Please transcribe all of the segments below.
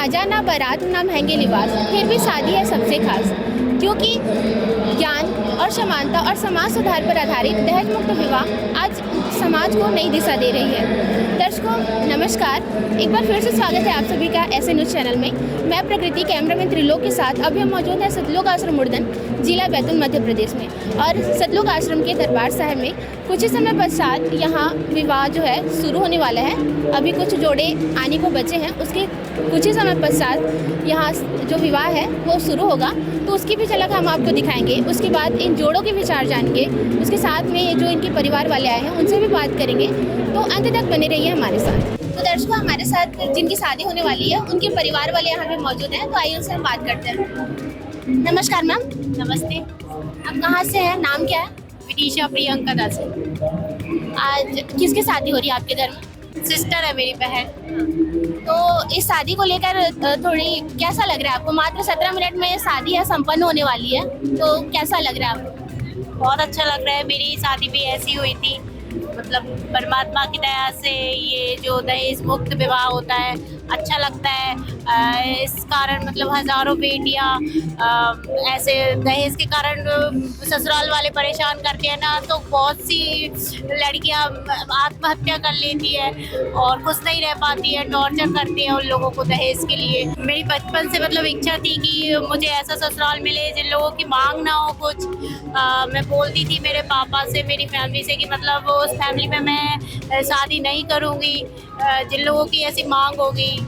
बाजा ना बारात ना महंगे लिबास, फिर भी शादी है सबसे खास, क्योंकि ज्ञान और समानता और समाज सुधार पर आधारित दहेज मुक्त विवाह आज समाज को नई दिशा दे रही है। दर्शकों नमस्कार, एक बार फिर से स्वागत है आप सभी का ऐसे न्यूज़ चैनल में। मैं प्रकृति, कैमरामैन त्रिलोक के साथ अभी हम मौजूद हैं सतलोक आश्रम मुर्दन, जिला बैतूल, मध्य प्रदेश में। और सतलोक आश्रम के दरबार साहिब में कुछ ही समय पश्चात यहाँ विवाह जो है शुरू होने वाला है। अभी कुछ जोड़े आने को बचे हैं, उसके कुछ ही समय पश्चात यहाँ जो विवाह है वो शुरू होगा, तो उसकी भी झलक हम आपको दिखाएंगे। उसके बाद इन जोड़ों के विचार जानेंगे, उसके साथ में जो इनके परिवार वाले आए हैं उनसे भी बात करेंगे, तो अंत तक बने रहिए हमारे साथ। तो दर्शकों हमारे साथ जिनकी शादी होने वाली है उनके परिवार वाले यहाँ पे मौजूद हैं, तो आइए उनसे हम बात करते हैं। नमस्कार मैम। नमस्ते। आप कहाँ से हैं, नाम क्या है? विदिशा प्रियंका दास। आज किसकी शादी हो रही है आपके घर में? सिस्टर है मेरी बहन। तो इस शादी को लेकर थोड़ी कैसा लग रहा है आपको? मात्र 17 मिनट में शादी है संपन्न होने वाली है, तो कैसा लग रहा है आपको? बहुत अच्छा लग रहा है। मेरी शादी भी ऐसी हुई थी, मतलब परमात्मा की दया से ये जो दहेज मुक्त विवाह होता है अच्छा लगता है। इस कारण मतलब हजारों बेटियां ऐसे दहेज के कारण ससुराल वाले परेशान करते हैं ना, तो बहुत सी लड़कियां आत्महत्या कर लेती है और खुश नहीं रह पाती है, टॉर्चर करती है उन लोगों को दहेज के लिए। मेरी बचपन से मतलब इच्छा थी कि मुझे ऐसा ससुराल मिले जिन लोगों की मांग ना हो कुछ। मैं बोलती थी मेरे पापा से, मेरी फैमिली से कि मतलब उस फैमिली में मैं शादी नहीं करूँगी जिन लोगों की ऐसी मांग होगी।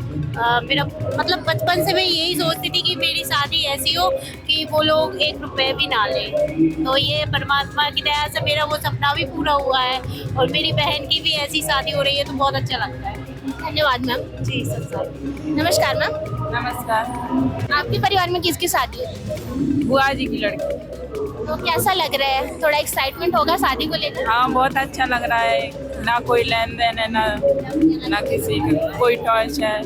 मेरा मतलब बचपन से मैं यही सोचती थी कि मेरी शादी ऐसी हो कि वो लोग 1 रुपए भी ना लें। तो ये परमात्मा की दया से मेरा वो सपना भी पूरा हुआ है और मेरी बहन की भी ऐसी शादी हो रही है, तो बहुत अच्छा लगता है। धन्यवाद मैम। जी सर। नमस्कार मैम। नमस्कार। आपके परिवार में किसकी शादी है? बुआ जी की लड़की। तो कैसा लग रहा है? थोड़ा एक्साइटमेंट होगा शादी को लेकर? हाँ बहुत अच्छा लग रहा है, ना कोई लेन देन है ना किसी का कोई टॉर्च है।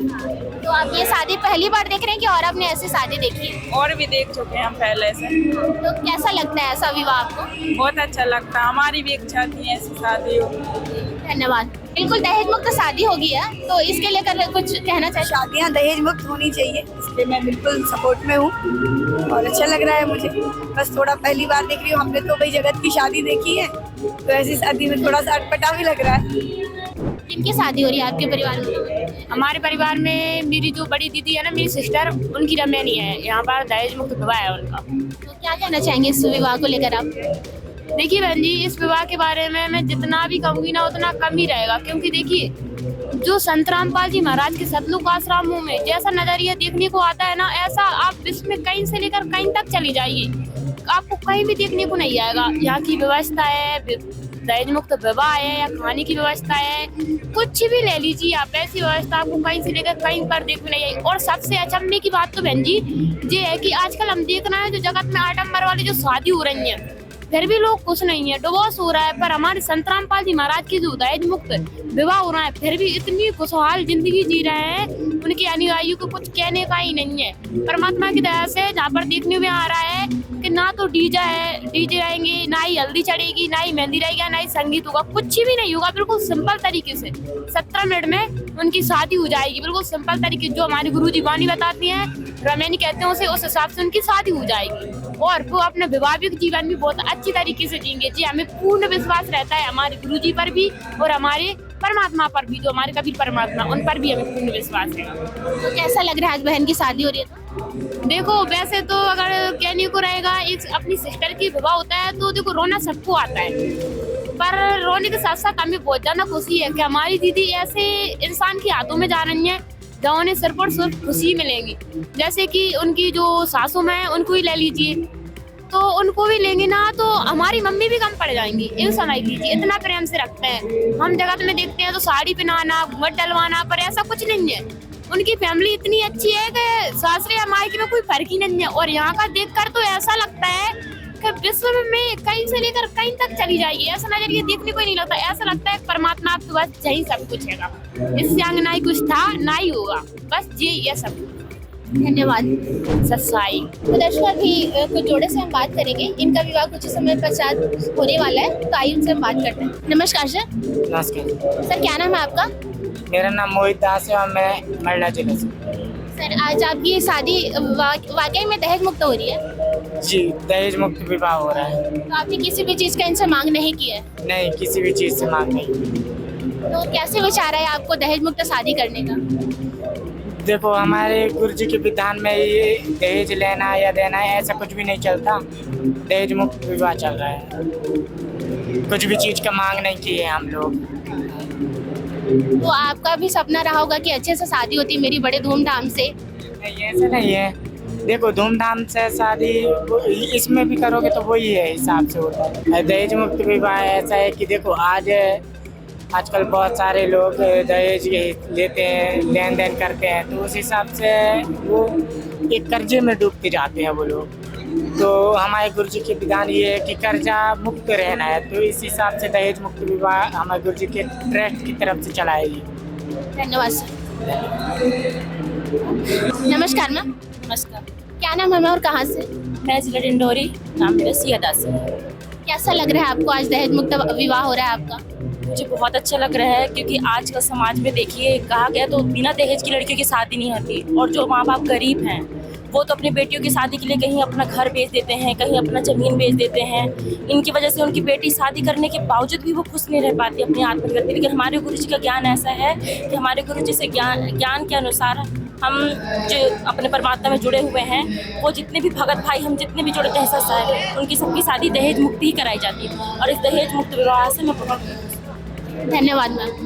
तो आप ये शादी पहली बार देख रहे हैं कि और आपने ऐसी शादी देखी है? और भी देख चुके हैं हम पहले से। तो कैसा लगता है ऐसा विवाह आपको? बहुत अच्छा लगता है, हमारी भी इच्छा थी ऐसी शादी हो। धन्यवाद। बिल्कुल दहेज मुक्त शादी होगी है, तो इसके लेकर कुछ कहना चाहिए? शादियाँ दहेज मुक्त होनी चाहिए, इसलिए मैं बिल्कुल सपोर्ट में हूँ और अच्छा लग रहा है मुझे। बस थोड़ा पहली बार देख रही हूँ, हमने तो भाई जगत की शादी देखी है, तो ऐसी शादी में थोड़ा सा अटपटा भी लग रहा है। किनकी शादी हो रही है आपके परिवार में? हमारे परिवार में मेरी जो बड़ी दीदी है ना, मेरी सिस्टर, उनकी रमेनी है। यहाँ पर दहेज मुक्त विवाह है उनका। तो क्या कहना चाहेंगे इस विवाह को लेकर आप? देखिए बहन जी, इस विवाह के बारे में मैं जितना भी कहूँगी ना उतना कम ही रहेगा, क्योंकि देखिए जो संत रामपाल जी महाराज के सतलोक आश्रमों में जैसा नजरिया देखने को आता है ना, ऐसा आप विश्व में कहीं से लेकर कहीं तक चली जाइए, आपको कहीं भी देखने को नहीं आएगा। यहाँ की व्यवस्था है, दहेज मुक्त विवाह है या खाने की व्यवस्था है, कुछ भी ले लीजिए आप, ऐसी व्यवस्था आपको कहीं से लेकर कहीं पर देखने नहीं आएगी। और सबसे अचंभे की बात तो बहन जी ये है कि आजकल हम देख रहे हैं जो जगत में आडम्बर वाली जो शादी हो रही है, फिर भी लोग खुश नहीं है, डिवोर्स हो रहा है। पर हमारे संत रामपाल जी महाराज की जो दहेज मुक्त विवाह हो रहा है, फिर भी इतनी खुशहाल जिंदगी जी रहे हैं, उनके अनुयायी को कुछ कहने का ही नहीं है। परमात्मा की दया से जहाँ पर देखने में आ रहा है कि ना तो डीजे रहेंगे, ना ही हल्दी चढ़ेगी, ना ही मेहंदी रहेगा, ना ही संगीत होगा, कुछ भी नहीं होगा। बिल्कुल सिंपल तरीके से 17 मिनट में उनकी शादी हो जाएगी, बिल्कुल सिंपल तरीके जो हमारे गुरुजी वाणी बताती हैं, रमेनी कहते हैं उसे, उस हिसाब से उनकी शादी हो जाएगी और वो अपने वैवाहिक जीवन भी बहुत अच्छी तरीके से जिएंगे। जी हमें पूर्ण विश्वास रहता है हमारे गुरुजी पर भी और हमारे परमात्मा पर भी, जो हमारे कबीर परमात्मा, उन पर भी हमें पूर्ण विश्वास है। तो कैसा लग रहा है आज बहन की शादी हो रही है? देखो वैसे तो अगर कहने को रहेगा, एक अपनी सिस्टर की विवाह होता है तो देखो रोना सबको आता है, पर रोने के साथ साथ हमें बहुत ज्यादा खुशी है कि हमारी दीदी ऐसे इंसान के हाथों में जा रही है जहाँ उन्हें सिर पर सिर्फ खुशी मिलेंगी। जैसे कि उनकी जो सासू माँ है उनको ही ले लीजिए, तो उनको भी लेंगे ना तो हमारी मम्मी भी कम पड़ जाएंगी। ये समझ लीजिए, इतना प्रेम से रखते हैं। हम जगत में देखते हैं तो साड़ी पहनाना, घूंघट डलवाना, पर ऐसा कुछ नहीं है। उनकी फैमिली इतनी अच्छी है कि सासरे या मायके में कोई फर्क ही नहीं है। और यहाँ का देखकर तो ऐसा लगता है कि विश्व में कहीं से लेकर कहीं तक चली जाएगी, ऐसा नजरिया देखने को ही नहीं लगता। ऐसा लगता है परमात्मा आपके पास यही सब कुछ है, इससे आगे ना ही कुछ था ना ही होगा, बस ये सब। धन्यवाद। सच्चाई। तो दर्शकों अभी कुछ जोड़े से हम बात करेंगे, इनका विवाह कुछ ही समय पश्चात होने वाला है, तो आइए उनसे हम बात करते हैं। नमस्कार सर। नमस्कार सर क्या नाम है आपका? मेरा नाम मोहित दास है और मैं मंडला जिले से। सर आज आपकी शादी वाकई में दहेज मुक्त हो रही है? जी, दहेज मुक्त विवाह हो रहा है। तो आपने किसी भी चीज़ का इनसे मांग नहीं की है? नहीं, किसी भी चीज़ से मांग नहीं। तो कैसे विचार है आपको दहेज मुक्त शादी करने का? देखो, हमारे गुरु जी के विधान में ये दहेज लेना या देना है ऐसा कुछ भी नहीं चलता। दहेज मुक्त विवाह चल रहा है। कुछ भी चीज़ का मांग नहीं की है हम लोग। तो आपका भी सपना रहा होगा कि अच्छे से शादी होती मेरी बड़े धूमधाम से? नहीं, ऐसा नहीं है। देखो, धूमधाम से शादी इसमें भी करोगे तो वही है, हिसाब से होता है। दहेज मुक्त विवाह ऐसा है कि देखो आजकल बहुत सारे लोग दहेज लेते हैं, लेन देन करते हैं, तो उस हिसाब से वो एक कर्जे में डूबते जाते हैं वो लोग। तो हमारे गुरु जी के विधान ये है कि कर्जा मुक्त रहना है, तो इस हिसाब से दहेज मुक्त विवाह हमारे गुरु जी के ट्रस्ट की तरफ से चलाएगी। धन्यवाद सर। नमस्कार मैम। नमस्कार, क्या नाम है मैम और कहाँ से? मैं जिला डिंडोरी, नाम मेरा सिया दास है। कैसा लग रहा है आपको आज दहेज मुक्त विवाह हो रहा है आपका? मुझे बहुत अच्छा लग रहा है क्योंकि आज का समाज में देखिए कहा गया तो बिना दहेज की लड़कियों की शादी नहीं होती। और जो माँ बाप गरीब हैं वो तो अपनी बेटियों की शादी के लिए कहीं अपना घर बेच देते हैं, कहीं अपना ज़मीन बेच देते हैं। इनकी वजह से उनकी बेटी शादी करने के बावजूद भी वो खुश नहीं रह पाती अपनी आत्महत्या करती। लेकिन हमारे गुरु जी का ज्ञान ऐसा है कि हमारे गुरु जी से ज्ञान के अनुसार हम जो अपने परमात्मा में जुड़े हुए हैं, वो जितने भी भगत भाई हम जितने भी जुड़े हैं साहब, उनकी सबकी शादी दहेज मुक्त ही कराई जाती है। और इस दहेज मुक्त विवाह से मैं बहुत धन्यवाद मैम।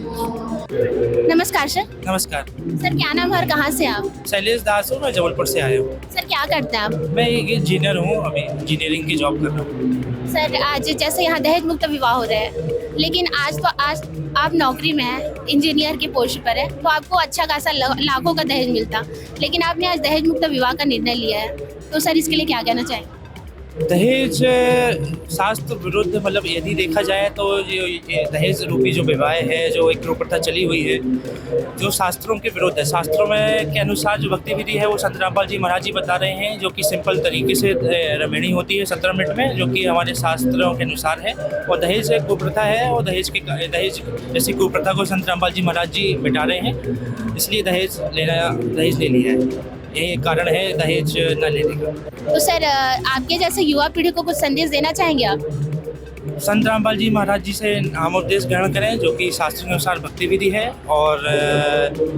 नमस्कार सर। नमस्कार, सर क्या नाम है और कहाँ से आप? शैलेश दास हूँ, मैं जबलपुर से आया हूँ। सर क्या करते हैं आप? मैं एक इंजीनियर हूँ, अभी इंजीनियरिंग की जॉब कर रहा हूँ। सर आज जैसे यहाँ दहेज मुक्त विवाह हो रहा है, लेकिन आज आप नौकरी में हैं, इंजीनियर के पोस्ट पर है, तो आपको अच्छा खासा लाखों का दहेज मिलता, लेकिन आपने आज दहेज मुक्त विवाह का निर्णय लिया है, तो सर इसके लिए क्या कहना चाहेंगे? दहेज शास्त्र विरुद्ध, मतलब यदि देखा जाए तो ये दहेज रूपी जो विवाह है, जो एक प्रथा चली हुई है, जो शास्त्रों के विरुद्ध है। शास्त्रों में के अनुसार जो भक्ति विधि है वो संत रामपाल जी महाराज जी बता रहे हैं, जो कि सिंपल तरीके से रमणी होती है 17 मिनट में, जो कि हमारे शास्त्रों के अनुसार है। और दहेज एक कुप्रथा है, और दहेज जैसी कुप्रथा को संत रामपाल जी महाराज जी मिटा रहे हैं, इसलिए दहेज ले लिया है। यही एक कारण है दहेज न लेने का। तो सर आपके जैसे युवा पीढ़ी को कुछ संदेश देना चाहेंगे आप? संत रामपाल जी महाराज जी से हम उपदेश ग्रहण करें, जो कि शास्त्र के अनुसार भक्ति विधि है। और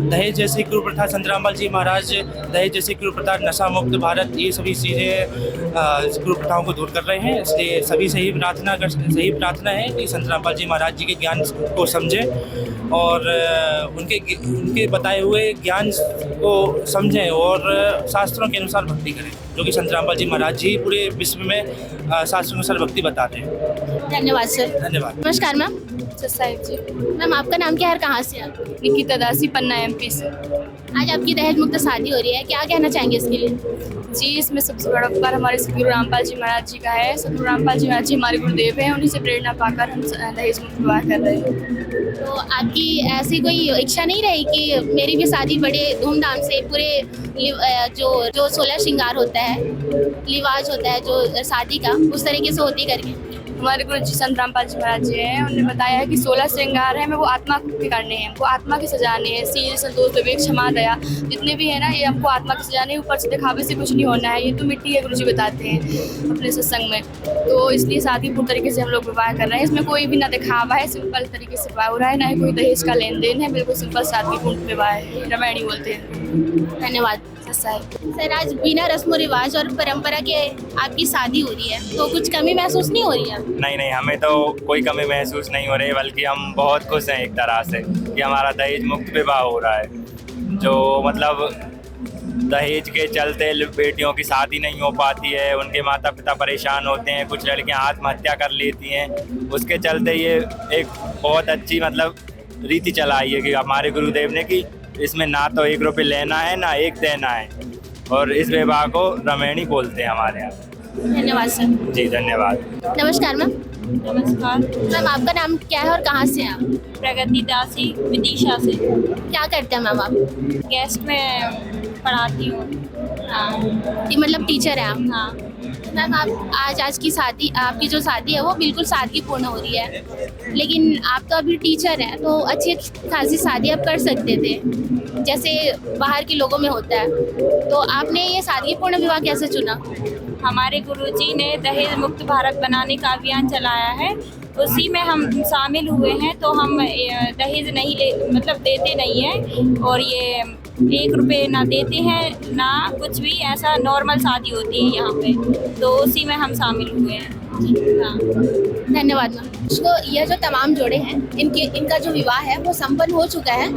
दहेज जैसी कुप्रथा, संत रामपाल जी महाराज दहेज जैसी कुप्रथा, नशा मुक्त भारत, ये सभी चीज़ें कुप्रथाओं को दूर कर रहे हैं। इसलिए सभी सही प्रार्थना है कि संत रामपाल जी महाराज जी के ज्ञान को समझें और उनके बताए हुए ज्ञान को समझें और शास्त्रों के अनुसार भक्ति करें, जो कि संत रामपाल जी महाराज जी पूरे विश्व में शास्त्रों के अनुसार भक्ति बताते हैं। धन्यवाद सर। धन्यवाद। नमस्कार मैम। साहिब जी। मैम आपका नाम क्या है और कहाँ से आप? निकिता दासी, पन्ना MP से। आज आपकी दहेज मुक्त शादी हो रही है, क्या कहना चाहेंगे इसके लिए? जी, इसमें सबसे बड़ा उपकार हमारे सतगुरु रामपाल जी महाराज जी का है। सतगुरु रामपाल जी महाराज जी हमारे गुरुदेव हैं, उन्हीं से प्रेरणा पाकर हम दहेज मुक्त विवाह कर रहे हैं। तो आपकी ऐसी कोई इच्छा नहीं रही कि मेरी भी शादी बड़े धूमधाम से पूरे जो 16 श्रृंगार होता है, लिवाज होता है जो शादी का, उस तरीके से होती करके? हमारे गुरु जी संत रामपाल जी महाराज जी हैं, उन्होंने बताया है कि 16 श्रृंगार हैं, हमें वो आत्मा के करने हैं, हमको आत्मा के सजाने हैं। सील, संतोष, विवेक, क्षमा, दया, जितने भी है ना, ये हमको आत्मा के सजाने, ऊपर से दिखावे से कुछ नहीं होना है। ये तो मिट्टी है, गुरु जी बताते हैं अपने सत्संग में। तो इसलिए शादीपूर्ण तरीके से हम लोग विवाह कर रहे हैं। इसमें कोई भी ना दिखावा है, सिंपल तरीके से विवाह हो रहा है, ना ही कोई दहेज का लेन देन है, बिल्कुल सिंपल शादीपूर्ण विवाह है, रामायणी बोलते हैं। धन्यवाद सर। आज बिना रस्म रिवाज और परंपरा के आपकी शादी हो रही है, तो कुछ कमी महसूस नहीं हो रही है? नहीं, हमें तो कोई कमी महसूस नहीं हो रही, बल्कि हम बहुत खुश हैं एक तरह से कि हमारा दहेज मुक्त विवाह हो रहा है। जो मतलब दहेज के चलते बेटियों की शादी नहीं हो पाती है, उनके माता पिता परेशान होते हैं, कुछ लड़कियां आत्महत्या कर लेती हैं, उसके चलते ये एक बहुत अच्छी मतलब रीति चलाई है कि हमारे गुरुदेव ने कि इसमें ना तो 1 रुपये लेना है ना 1 देना है, और इस विवाह को रमैणी बोलते हैं हमारे यहाँ। धन्यवाद सर। जी धन्यवाद। नमस्कार मैम। नमस्कार मैम आपका नाम क्या है और कहाँ से हैं आप? प्रगति दासी, विदिशा से। क्या करते हैं मैम आप? गेस्ट में पढ़ाती हूँ। हाँ ये मतलब टीचर है आप? हाँ। मैम आप आज की शादी, आपकी जो शादी है वो बिल्कुल सादगीपूर्ण हो रही है, लेकिन आप तो अभी टीचर हैं तो अच्छी खासी शादी आप कर सकते थे जैसे बाहर के लोगों में होता है, तो आपने ये सादगीपूर्ण विवाह कैसे चुना? हमारे गुरुजी ने दहेज मुक्त भारत बनाने का अभियान चलाया है, उसी में हम शामिल हुए हैं। तो हम दहेज नहीं मतलब देते नहीं हैं, और ये 1 रुपये ना देते हैं ना कुछ भी, ऐसा नॉर्मल शादी होती है यहाँ पे, तो उसी में हम शामिल हुए हैं। हाँ धन्यवाद मैम। इसको यह जो तमाम जोड़े हैं इनका जो विवाह है वो संपन्न हो चुका है।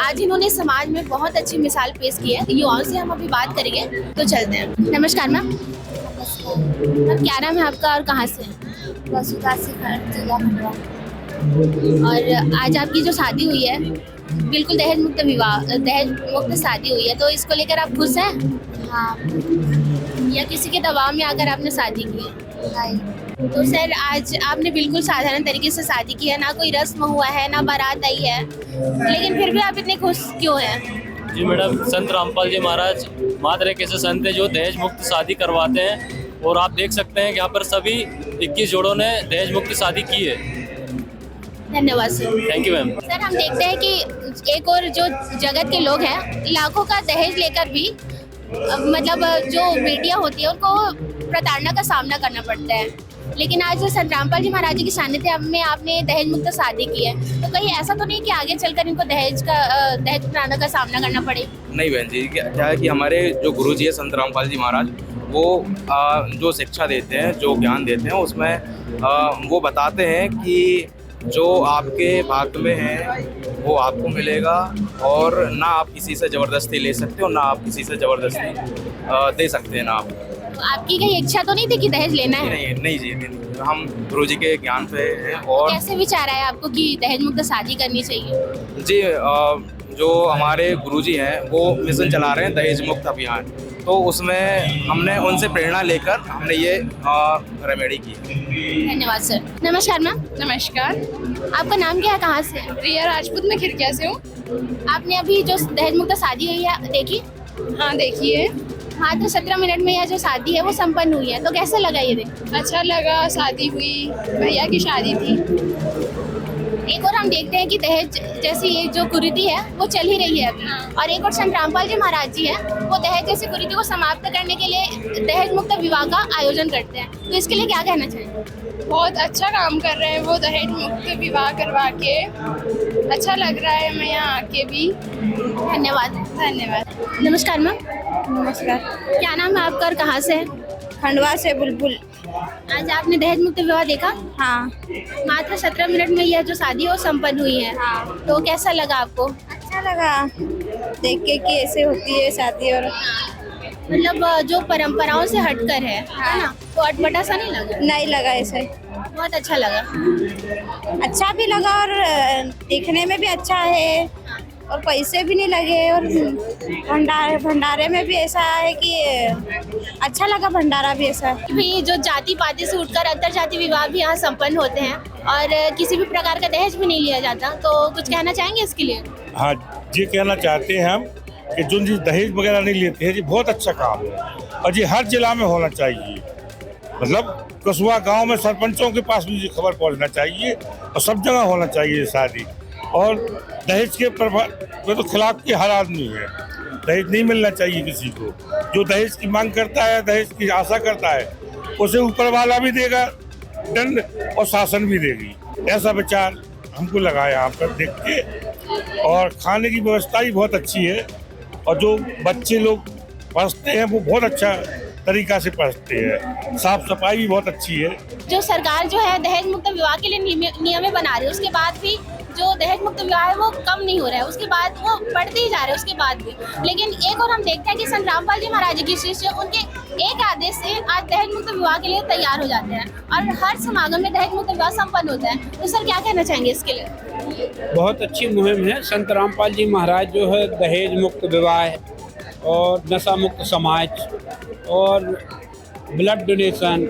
आज इन्होंने समाज में बहुत अच्छी मिसाल पेश की है। युवाओं से हम अभी बात करेंगे, तो चलते हैं। नमस्कार मैम। मैम क्या नाम है आपका और कहाँ से हैं? वसुधा से जिला खंडवा। और आज आपकी जो शादी हुई है बिल्कुल दहेज मुक्त विवाह, दहेज मुक्त शादी हुई है, तो इसको लेकर आप खुश हैं? हाँ। या किसी के दबाव में आकर आपने शादी की है? नहीं। तो सर आज आपने बिल्कुल साधारण तरीके से शादी की है, ना कोई रस्म हुआ है ना बारात आई है, लेकिन फिर भी आप इतने खुश क्यों हैं? जी मैडम, संत रामपाल जी महाराज मात्र एक ऐसे संत हैं जो दहेज मुक्त शादी करवाते हैं, और आप देख सकते हैं कि यहाँ पर सभी 21 जोड़ों ने दहेज मुक्त शादी की है। धन्यवाद sir. Thank you ma'am. Sir हम देखते हैं कि एक और जो जगत के लोग हैं लाखों का दहेज लेकर भी मतलब जो बेटियां होती हैं उनको प्रताड़ना का सामना करना पड़ता है, लेकिन आज संत रामपाल जी महाराज जी की सानिध्य में आपने दहेज मुक्त शादी की है, तो कहीं ऐसा तो नहीं कि आगे चलकर इनको दहेज प्रताड़ना का सामना करना पड़े? नहीं बहन जी, क्या है कि हमारे जो गुरुजी है संत रामपाल जी महाराज, वो जो शिक्षा देते हैं, जो ज्ञान देते हैं, उसमें वो बताते हैं कि जो आपके भाग्य में है वो आपको मिलेगा, और ना आप किसी से ज़बरदस्ती ले सकते हो, ना आप किसी से ज़बरदस्ती दे सकते हैं ना आप। तो आपकी कहीं इच्छा तो नहीं थी कि दहेज लेना है? नहीं जी, नहीं। हम गुरुजी के ज्ञान पे हैं। और कैसे विचार आया आपको कि दहेज मुक्त शादी करनी चाहिए? जी, जो हमारे गुरुजी हैं वो मिशन चला रहे हैं दहेज मुक्त अभियान, तो उसमें हमने उनसे प्रेरणा लेकर हमने ये रेमेडी की। धन्यवाद सर। नमस्कार मैम। नमस्कार। आपका नाम क्या है, कहाँ से? रिया राजपूत, मैं खिड़किया से हूँ। आपने अभी जो दहेज मुक्त शादी हुई है देखी? हाँ देखी है। मात्र 17 मिनट में यह जो शादी है वो संपन्न हुई है, तो कैसा लगा ये देख? अच्छा लगा, शादी हुई, भैया की शादी थी। एक और हम देखते हैं कि दहेज जैसी ये जो कुरीति है वो चल ही रही है अभी, और एक और संत रामपाल जी महाराज जी हैं वो दहेज जैसी कुरीति को समाप्त करने के लिए दहेज मुक्त विवाह का आयोजन करते हैं, तो इसके लिए क्या कहना चाहिए? बहुत अच्छा काम कर रहे हैं वो, दहेज मुक्त विवाह करवा के अच्छा लग रहा है, मैं यहाँ आके भी। धन्यवाद। धन्यवाद। नमस्कार मैम। नमस्कार। क्या नाम है आपका और कहाँ से है? खंडवा से बुलबुल। आज आपने दहेज मुक्त विवाह देखा? हाँ। मात्र 17 मिनट में यह जो शादी है वो संपन्न हुई है, तो कैसा लगा आपको? अच्छा लगा देख के कि ऐसे होती है शादी, और मतलब जो परंपराओं से हटकर है ना, तो अटपटा सा नहीं लगा? नहीं लगा, ऐसे बहुत अच्छा लगा। अच्छा भी लगा, और देखने में भी अच्छा है, और पैसे भी नहीं लगे, और भंडारे में भी ऐसा है कि अच्छा लगा, भंडारा भी ऐसा। भी जो जाति पाति से उठकर अंतर जाति विवाह भी यहाँ संपन्न होते हैं, और किसी भी प्रकार का दहेज भी नहीं लिया जाता, तो कुछ कहना चाहेंगे इसके लिए? हाँ, ये कहना चाहते हैं हम कि जो दहेज वगैरह नहीं लेते हैं, ये बहुत अच्छा काम है, और ये हर जिला में होना चाहिए। मतलब कस्बा गांव में सरपंचों के पास भी खबर पहुंचना चाहिए, और सब जगह होना चाहिए शादी। और दहेज के प्रभाव तो खिलाफ के हर आदमी है, दहेज नहीं मिलना चाहिए किसी को। जो दहेज की मांग करता है, दहेज की आशा करता है, उसे ऊपर वाला भी देगा दंड, और शासन भी देगी। ऐसा विचार हमको लगा यहाँ पर देख के। और खाने की व्यवस्था भी बहुत अच्छी है, और जो बच्चे लोग पढ़ते हैं वो बहुत अच्छा तरीका से पढ़ते हैं, साफ सफाई भी बहुत अच्छी है। जो सरकार जो है दहेज मुक्त विवाह के लिए नियम बना रही है, उसके बाद भी जो दहेज मुक्त विवाह है वो कम नहीं हो रहा है, उसके बाद वो बढ़ते ही जा रहे हैं उसके बाद भी। लेकिन एक और हम देखते हैं कि संत रामपाल जी महाराज की शिष्य उनके एक आदेश से आज दहेज मुक्त विवाह के लिए तैयार हो जाते हैं, और हर समागम में दहेज मुक्त विवाह संपन्न होता है, तो सर क्या कहना चाहेंगे इसके लिए? बहुत अच्छी मुहिम है। संत रामपाल जी महाराज जो है दहेज मुक्त विवाह और नशा मुक्त समाज और ब्लड डोनेशन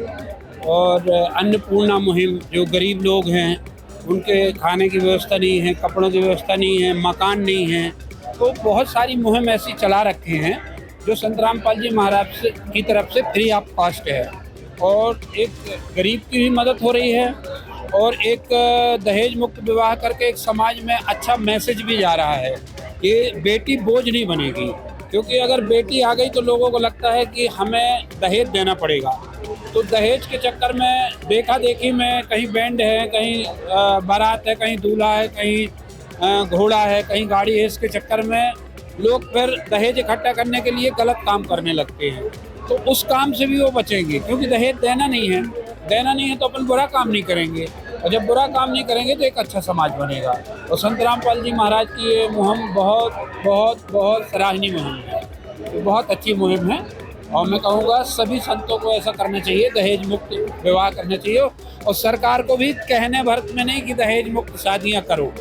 और अन्नपूर्णा मुहिम, जो गरीब लोग हैं उनके खाने की व्यवस्था नहीं है, कपड़ों की व्यवस्था नहीं है, मकान नहीं है, तो बहुत सारी मुहिम ऐसी चला रखे हैं जो संत रामपाल जी महाराज की तरफ से फ्री ऑफ कॉस्ट है, और एक गरीब की भी मदद हो रही है और एक दहेज मुक्त विवाह करके एक समाज में अच्छा मैसेज भी जा रहा है कि बेटी बोझ नहीं बनेगी। क्योंकि अगर बेटी आ गई तो लोगों को लगता है कि हमें दहेज देना पड़ेगा, तो दहेज के चक्कर में देखा देखी में कहीं बैंड है, कहीं बारात है, कहीं दूल्हा है, कहीं घोड़ा है, कहीं गाड़ी है, इसके चक्कर में लोग फिर दहेज इकट्ठा करने के लिए गलत काम करने लगते हैं। तो उस काम से भी वो बचेंगे, क्योंकि दहेज देना नहीं है तो अपन बुरा काम नहीं करेंगे, और जब बुरा काम नहीं करेंगे तो एक अच्छा समाज बनेगा। और संत रामपाल जी महाराज की ये मुहिम बहुत बहुत बहुत सराहनीय मुहिम है, ये बहुत अच्छी मुहिम है। और मैं कहूँगा सभी संतों को ऐसा करना चाहिए, दहेज मुक्त विवाह करना चाहिए, और सरकार को भी कहने भर में नहीं कि दहेज मुक्त शादियाँ करो,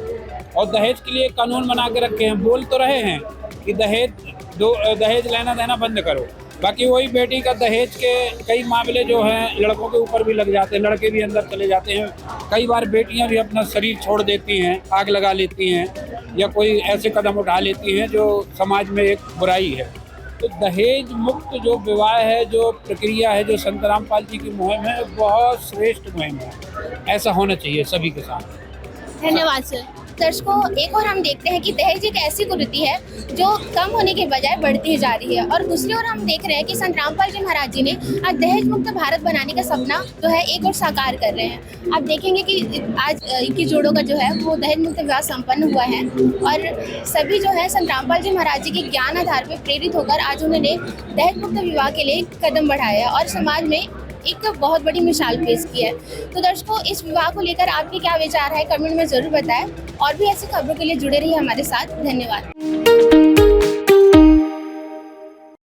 और दहेज के लिए कानून बना के रखे हैं। बोल तो रहे हैं कि दहेज लेना देना बंद करो, बाकी वही बेटी का दहेज के कई मामले जो हैं लड़कों के ऊपर भी लग जाते हैं, लड़के भी अंदर चले जाते हैं। कई बार बेटियां भी अपना शरीर छोड़ देती हैं, आग लगा लेती हैं, या कोई ऐसे कदम उठा लेती हैं जो समाज में एक बुराई है। तो दहेज मुक्त जो विवाह है, जो प्रक्रिया है, जो संत रामपाल जी की मुहिम है, बहुत श्रेष्ठ मुहिम है। ऐसा होना चाहिए सभी के साथ। धन्यवाद सर। दर्शकों, एक और हम देखते हैं कि दहेज एक ऐसी कुरीति है जो कम होने के बजाय बढ़ती जा रही है, और दूसरी ओर हम देख रहे हैं कि संत रामपाल जी महाराज जी ने आज दहेज मुक्त भारत बनाने का सपना जो है एक और साकार कर रहे हैं। आप देखेंगे कि आज 21 जोड़ों का जो है वो दहेज मुक्त विवाह संपन्न हुआ है, और सभी जो है संत रामपाल जी महाराज जी के ज्ञान आधार पर प्रेरित होकर आज उन्होंने दहेज मुक्त विवाह के लिए कदम बढ़ाया और समाज में एक बहुत बड़ी मिसाल पेश की है। तो दर्शकों, इस विवाह को लेकर आपके क्या विचार है कमेंट में ज़रूर बताएं, और भी ऐसी खबरों के लिए जुड़े रहिए हमारे साथ। धन्यवाद।